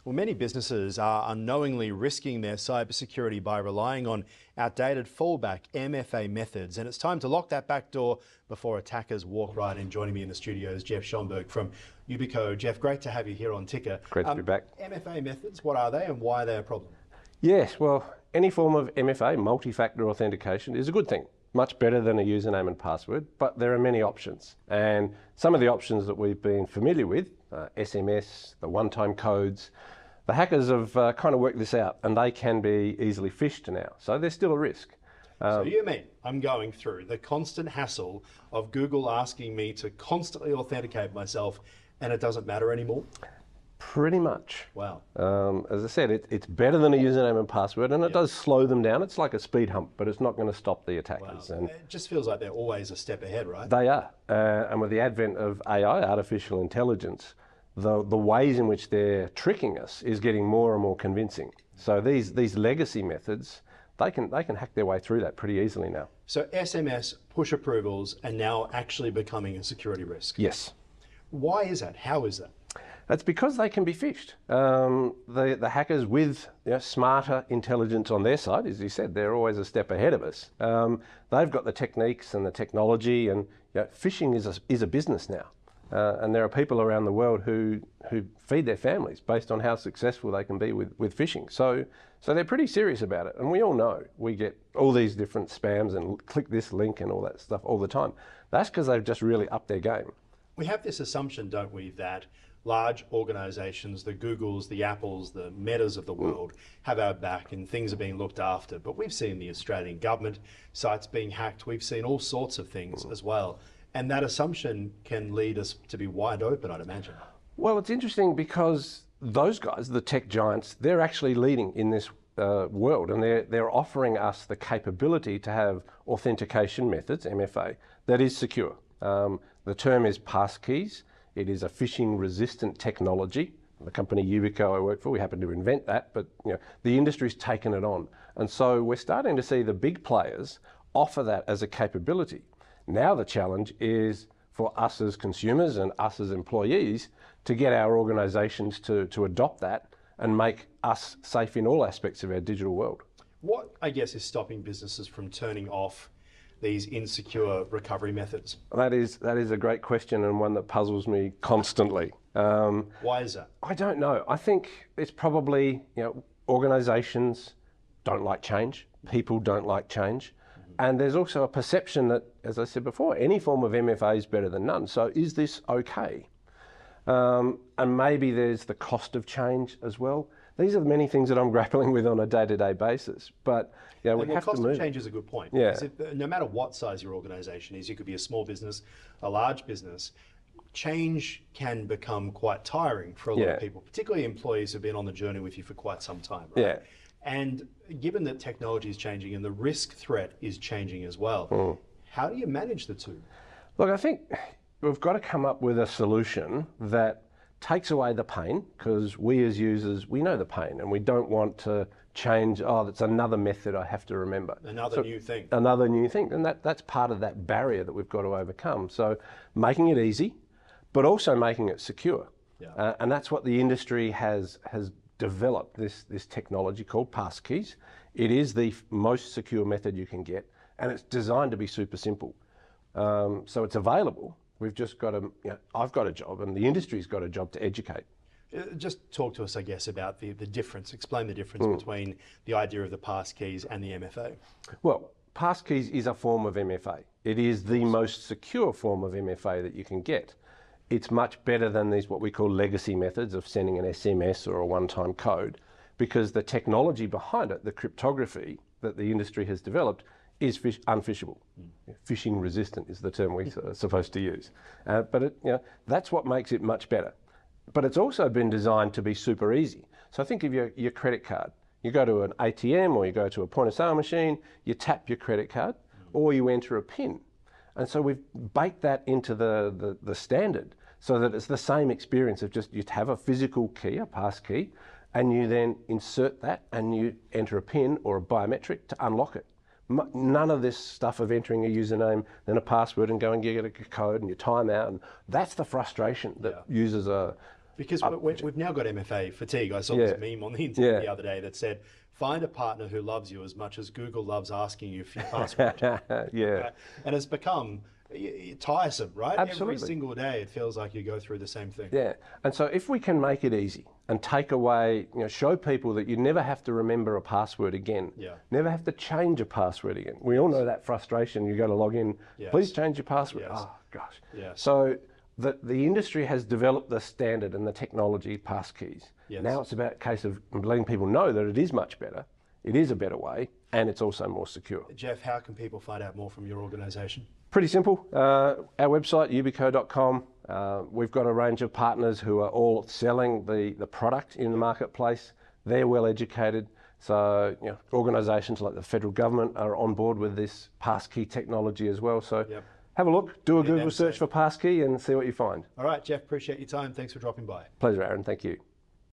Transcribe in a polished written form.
Well, many businesses are unknowingly risking their cybersecurity by relying on outdated fallback MFA methods. And it's time to lock that back door before attackers walk right in. Joining me in the studio is Geoff Schmomburgk from Yubico. Geoff, great to have you here on Ticker. Great to be back. MFA methods, what are they and why are they a problem? Yes, well, any form of MFA, multi-factor authentication, is a good thing. Much better than a username and password, but there are many options. And some of the options that we've been familiar with, SMS, the one-time codes, the hackers have kind of worked this out and they can be easily phished now. So there's still a risk. So you mean I'm going through the constant hassle of Google asking me to constantly authenticate myself and it doesn't matter anymore? Pretty much. Wow. As I said, it's better than a username and password, and it does slow them down. It's like a speed hump, but it's not going to stop the attackers. Wow. And it just feels like they're always a step ahead, right? they are. And with the advent of AI, artificial intelligence, the ways in which they're tricking us is getting more and more convincing. So these legacy methods, they can hack their way through that pretty easily now. So SMS push approvals are now actually becoming a security risk. Yes. Why is that? How is that? That's because they can be phished. The hackers with smarter intelligence on their side, as you said, they're always a step ahead of us. They've got the techniques and the technology, and phishing is a business now. And there are people around the world who feed their families based on how successful they can be with phishing. So they're pretty serious about it. And we all know we get all these different spams and click this link and all that stuff all the time. That's because they've just really upped their game. We have this assumption, don't we, that large organizations, the Googles, the Apples, the Metas of the world have our back and things are being looked after. But we've seen the Australian government sites being hacked. We've seen all sorts of things as well. And that assumption can lead us to be wide open, I'd imagine. Well, it's interesting because those guys, the tech giants, they're actually leading in this world, and they're offering us the capability to have authentication methods, MFA, that is secure. The term is passkeys. It is a phishing-resistant technology. The company Yubico I work for, we happened to invent that, but the industry's taken it on. And so we're starting to see the big players offer that as a capability. Now the challenge is for us as consumers and us as employees to get our organisations to adopt that and make us safe in all aspects of our digital world. What, I guess, is stopping businesses from turning off these insecure recovery methods? That is a great question and one that puzzles me constantly. Why is that? I don't know. I think it's probably, organisations don't like change. People don't like change. And there's also a perception that, as I said before, any form of MFA is better than none. So is this okay? And maybe there's the cost of change as well. These are the many things that I'm grappling with on a day-to-day basis. But we have to move. Cost of change is a good point. Yeah. No matter what size your organisation is, you could be a small business, a large business, change can become quite tiring for a lot of people, particularly employees who've been on the journey with you for quite some time. Right? Yeah. And given that technology is changing and the risk threat is changing as well, how do you manage the two? Look, I think we've got to come up with a solution that takes away the pain, because we as users, we know the pain and we don't want to change, that's another method I have to remember. Another new thing. Another new thing, and that's part of that barrier that we've got to overcome. So making it easy, but also making it secure. Yeah. And that's what the industry has developed, this technology called passkeys. It is the most secure method you can get, and it's designed to be super simple. So it's available. We've just got to, I've got a job and the industry's got a job to educate. Just talk to us, I guess, about the difference. Explain the difference between the idea of the passkeys and the MFA. Well, passkeys is a form of MFA. It is the most secure form of MFA that you can get. It's much better than these what we call legacy methods of sending an SMS or a one-time code, because the technology behind it, the cryptography that the industry has developed, is unphishable. Phishing-resistant is the term we're supposed to use. But that's what makes it much better. But it's also been designed to be super easy. So think of your credit card. You go to an ATM or you go to a point-of-sale machine, you tap your credit card, or you enter a PIN. And so we've baked that into the standard so that it's the same experience of just you have a physical key, a pass key, and you then insert that and you enter a PIN or a biometric to unlock it. None of this stuff of entering a username, then a password and going and get a code and your timeout. And that's the frustration that users are Because we've now got MFA fatigue. I saw this meme on the internet the other day that said, find a partner who loves you as much as Google loves asking you for your password. And it's become tiresome, right? Absolutely. Every single day it feels like you go through the same thing. Yeah, and so if we can make it easy and take away, show people that you never have to remember a password again, never have to change a password again. We all know that frustration. You go to log in, please change your password. Oh gosh. So the industry has developed the standard and the technology, passkeys. Now it's about a case of letting people know that it is much better, it is a better way, and it's also more secure. Geoff, how can people find out more from your organisation? Pretty simple. Our website, yubico.com. We've got a range of partners who are all selling the product in the marketplace. They're well educated. So organisations like the federal government are on board with this passkey technology as well. So have a look, do a Google search for passkey and see what you find. All right, Geoff, appreciate your time. Thanks for dropping by. Pleasure, Aaron. Thank you.